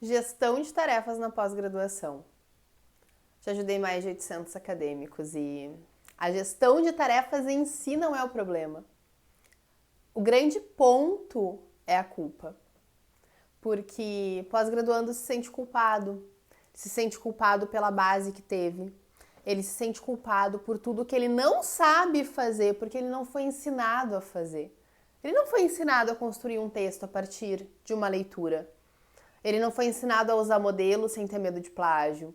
Gestão de tarefas na pós-graduação. Já ajudei mais de 800 acadêmicos e a gestão de tarefas em si não é o problema. O grande ponto é a culpa. Porque pós-graduando se sente culpado pela base que teve, ele se sente culpado por tudo que ele não sabe fazer, porque ele não foi ensinado a fazer. Ele não foi ensinado a construir um texto a partir de uma leitura. Ele não foi ensinado a usar modelo sem ter medo de plágio.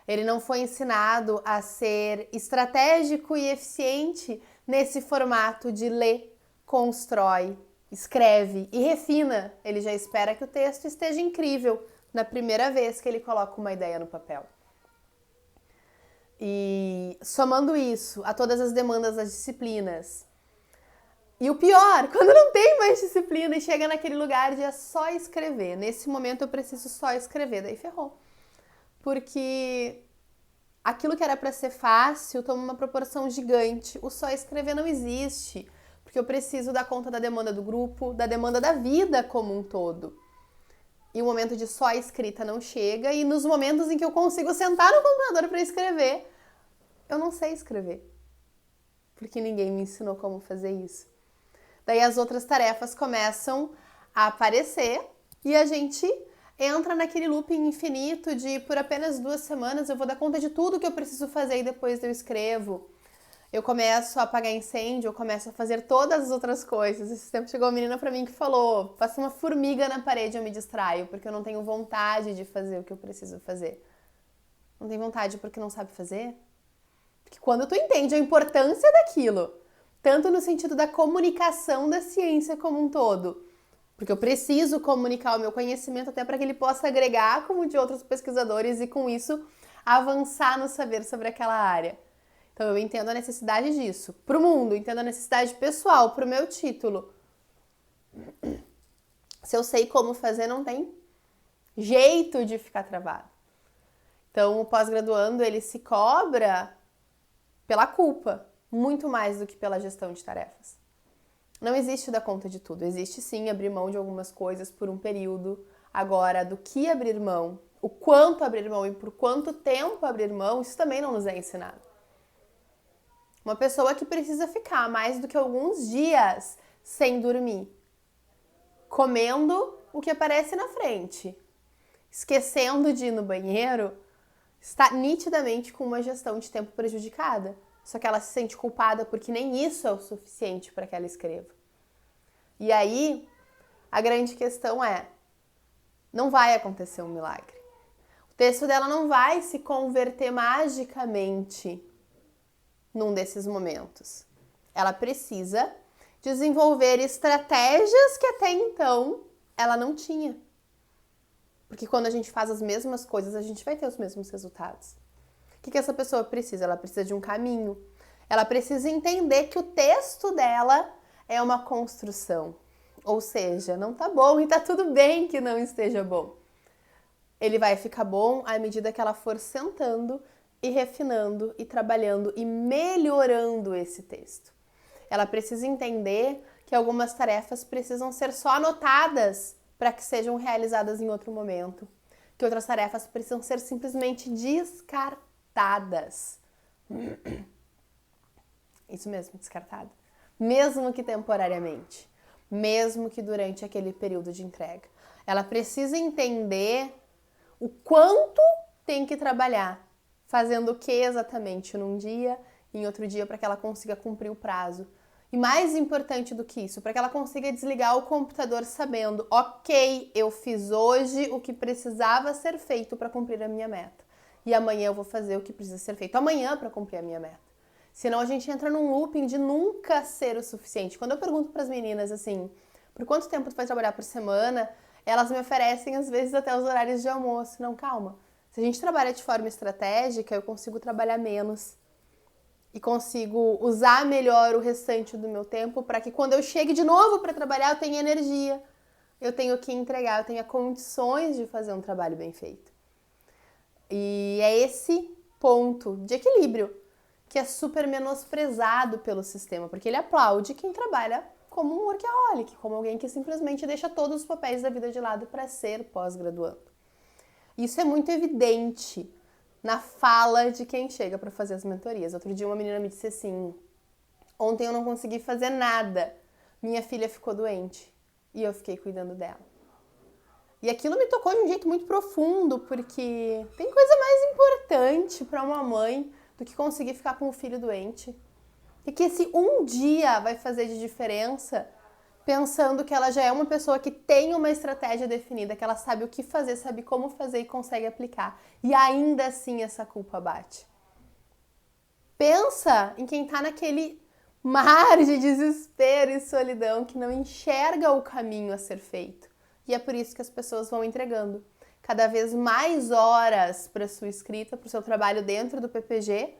Ele não foi ensinado a ser estratégico e eficiente nesse formato de lê, constrói, escreve e refina. Ele já espera que o texto esteja incrível na primeira vez que ele coloca uma ideia no papel. E somando isso a todas as demandas das disciplinas, e o pior, quando não tem mais disciplina e chega naquele lugar de é só escrever. Nesse momento eu preciso só escrever, daí ferrou. Porque aquilo que era para ser fácil toma uma proporção gigante. O só escrever não existe, porque eu preciso dar conta da demanda do grupo, da demanda da vida como um todo. E o momento de só escrita não chega, e nos momentos em que eu consigo sentar no computador para escrever, eu não sei escrever. Porque ninguém me ensinou como fazer isso. Daí as outras tarefas começam a aparecer e a gente entra naquele looping infinito de por apenas 2 semanas eu vou dar conta de tudo que eu preciso fazer e depois eu escrevo. Eu começo a apagar incêndio, eu começo a fazer todas as outras coisas. Esse tempo chegou uma menina pra mim que falou: passa uma formiga na parede, eu me distraio, porque eu não tenho vontade de fazer o que eu preciso fazer. Não tem vontade porque não sabe fazer? Porque quando tu entende a importância daquilo, tanto no sentido da comunicação da ciência como um todo, porque eu preciso comunicar o meu conhecimento até para que ele possa agregar como de outros pesquisadores e com isso avançar no saber sobre aquela área. Então eu entendo a necessidade disso. Para o mundo, entendo a necessidade pessoal, para o meu título. Se eu sei como fazer, não tem jeito de ficar travado. Então o pós-graduando, ele se cobra pela culpa, muito mais do que pela gestão de tarefas. Não existe dar conta de tudo. Existe sim abrir mão de algumas coisas por um período. Agora, do que abrir mão, o quanto abrir mão e por quanto tempo abrir mão, isso também não nos é ensinado. Uma pessoa que precisa ficar mais do que alguns dias sem dormir, comendo o que aparece na frente, esquecendo de ir no banheiro, está nitidamente com uma gestão de tempo prejudicada. Só que ela se sente culpada porque nem isso é o suficiente para que ela escreva. E aí, a grande questão é, não vai acontecer um milagre. O texto dela não vai se converter magicamente num desses momentos. Ela precisa desenvolver estratégias que até então ela não tinha. Porque quando a gente faz as mesmas coisas, a gente vai ter os mesmos resultados. O que essa pessoa precisa? Ela precisa de um caminho. Ela precisa entender que o texto dela é uma construção. Ou seja, não tá bom e tá tudo bem que não esteja bom. Ele vai ficar bom à medida que ela for sentando e refinando e trabalhando e melhorando esse texto. Ela precisa entender que algumas tarefas precisam ser só anotadas para que sejam realizadas em outro momento. Que outras tarefas precisam ser simplesmente descartadas. Isso mesmo, descartada. Mesmo que temporariamente. Mesmo que durante aquele período de entrega. Ela precisa entender o quanto tem que trabalhar. Fazendo o que exatamente num dia e em outro dia para que ela consiga cumprir o prazo. E mais importante do que isso, para que ela consiga desligar o computador sabendo, ok, eu fiz hoje o que precisava ser feito para cumprir a minha meta. E amanhã eu vou fazer o que precisa ser feito amanhã para cumprir a minha meta. Senão a gente entra num looping de nunca ser o suficiente. Quando eu pergunto para as meninas assim, por quanto tempo tu vai trabalhar por semana, elas me oferecem às vezes até os horários de almoço. Não, calma. Se a gente trabalha de forma estratégica, eu consigo trabalhar menos. E consigo usar melhor o restante do meu tempo para que quando eu chegue de novo para trabalhar, eu tenha energia, eu tenho o que entregar, eu tenha condições de fazer um trabalho bem feito. E é esse ponto de equilíbrio que é super menosprezado pelo sistema, porque ele aplaude quem trabalha como um workaholic, como alguém que simplesmente deixa todos os papéis da vida de lado para ser pós-graduando. Isso é muito evidente na fala de quem chega para fazer as mentorias. Outro dia uma menina me disse assim: ontem eu não consegui fazer nada, minha filha ficou doente e eu fiquei cuidando dela. E aquilo me tocou de um jeito muito profundo, porque tem coisa mais importante para uma mãe do que conseguir ficar com o filho doente. E que esse um dia vai fazer de diferença, pensando que ela já é uma pessoa que tem uma estratégia definida, que ela sabe o que fazer, sabe como fazer e consegue aplicar. E ainda assim essa culpa bate. Pensa em quem tá naquele mar de desespero e solidão, que não enxerga o caminho a ser feito. E é por isso que as pessoas vão entregando cada vez mais horas para sua escrita, para o seu trabalho dentro do PPG.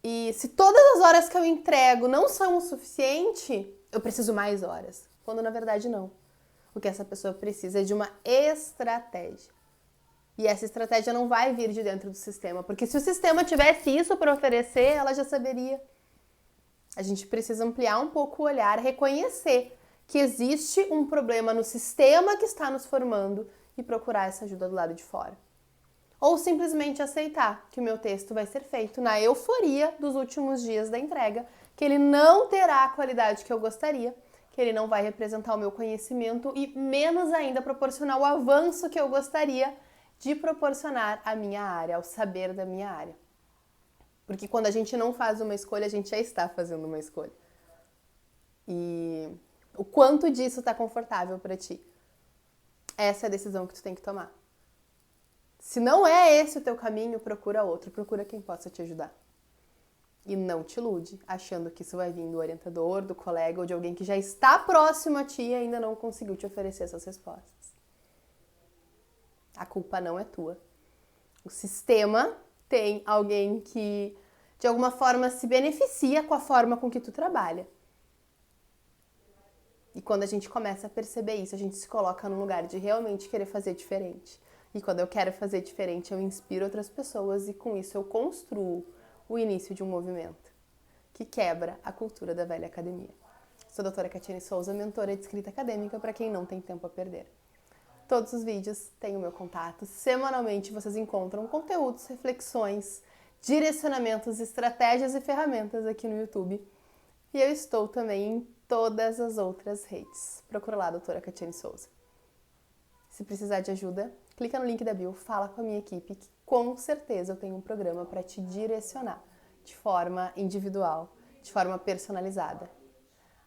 E se todas as horas que eu entrego não são o suficiente, eu preciso mais horas. Quando na verdade não. O que essa pessoa precisa é de uma estratégia. E essa estratégia não vai vir de dentro do sistema, porque se o sistema tivesse isso para oferecer, ela já saberia. A gente precisa ampliar um pouco o olhar, reconhecer que existe um problema no sistema que está nos formando e procurar essa ajuda do lado de fora. Ou simplesmente aceitar que o meu texto vai ser feito na euforia dos últimos dias da entrega, que ele não terá a qualidade que eu gostaria, que ele não vai representar o meu conhecimento e menos ainda proporcionar o avanço que eu gostaria de proporcionar à minha área, ao saber da minha área. Porque quando a gente não faz uma escolha, a gente já está fazendo uma escolha. E o quanto disso está confortável para ti? Essa é a decisão que tu tem que tomar. Se não é esse o teu caminho, procura outro. Procura quem possa te ajudar. E não te ilude, achando que isso vai vir do orientador, do colega ou de alguém que já está próximo a ti e ainda não conseguiu te oferecer essas respostas. A culpa não é tua. O sistema tem alguém que, de alguma forma, se beneficia com a forma com que tu trabalha. E quando a gente começa a perceber isso, a gente se coloca num lugar de realmente querer fazer diferente. E quando eu quero fazer diferente, eu inspiro outras pessoas e com isso eu construo o início de um movimento que quebra a cultura da velha academia. Sou a doutora Catiane Souza, mentora de escrita acadêmica para quem não tem tempo a perder. Todos os vídeos têm o meu contato. Semanalmente vocês encontram conteúdos, reflexões, direcionamentos, estratégias e ferramentas aqui no YouTube. E eu estou também em todas as outras redes. Procura lá, doutora Catiane Souza. Se precisar de ajuda, clica no link da bio, fala com a minha equipe, que com certeza eu tenho um programa para te direcionar de forma individual, de forma personalizada,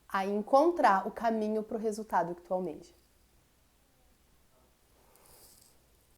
a encontrar o caminho para o resultado que tu almeja.